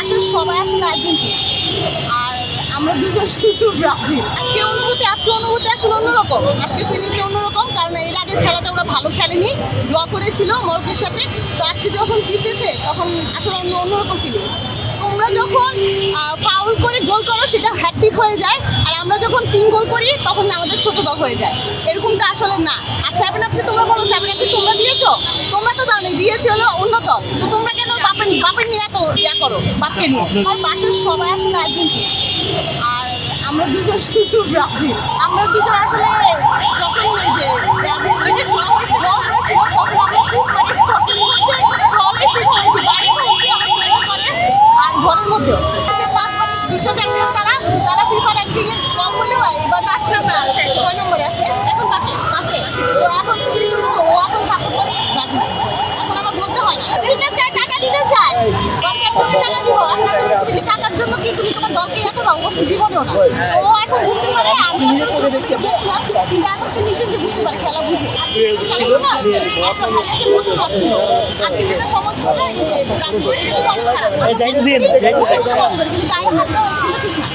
বাসার সবাই আসলে আর্জেন্টিনা আর আমরা দুজন শুধু ব্রাজিল। আজকে অনুভূতি আসলে অন্যরকম। আজকে ফিলিংটা অন্যরকম, কারণ এর আগের খেলাটা ওরা ভালো খেলেনি, ড্র করেছিল মরক্কোর সাথে। তো আজকে যখন জিতেছে তখন আসলে অন্যরকম ফিলিং। তোমরা যখন ফাউল করে গোল করো সেটা হ্যাট্রিক হয়ে যায়, আর আমরা যখন 3 গোল করি তখন আমাদের ছোট দল হয়ে যায়। এরকমটা আসলে না। আর 7 আপ যে তোমরা বলো 7 আপ তোমরা দিয়েছো, তোমরা তো দাও নাই, দিয়েছে হলো অন্য দল। তো তোমরা কেন বাপের নিয়ে এত ইয়া করো? বাপকে নিয়ে আমার বাসার সবাই আসলে আর্জেন্টিনা আর আমরা দুজন শুধু ব্রাজিল। আমরা দুজন আসলে যখন ওই যে ব্রাজিল ওই যে draw হয়েছিল, তখন আমরা খুব দলে শুরু হয়েছি, বাইরে হয়েছি অনেক করে, আর ঘরের মধ্যেও যে 5 বারের বিশ্ব চ্যাম্পিয়ন তারা ফিফা র্যাঙ্কিং এ কম হলেও এবার 6 নম্বরে আছে, এখন পাঁচে। তো এখন সেই জন্য ও এখন সাপোর্ট করে ব্রাজিল। এখন আমার বলতে হয় না, ঠিক আছে টাকা দিতে চায়, দলকে তুমি টাকা দিব, আপনার তুমি টাকার জন্য কি তুমি তোমার দলকে এত দাও? ও জীবনেও না। ও এখন বুঝতে পারে, আমি আসলে দেখছিলাম, কিন্তু এখন সে নিজে যে বুঝতে পারে খেলা বুঝে। একটা মতো পাচ্ছিল আর্জেন্টিনা সমর্থকরা এই যে ব্রাজিল অনেক খারাপ, কিন্তু গায়ে হাত দেওয়া কিন্তু ঠিক না।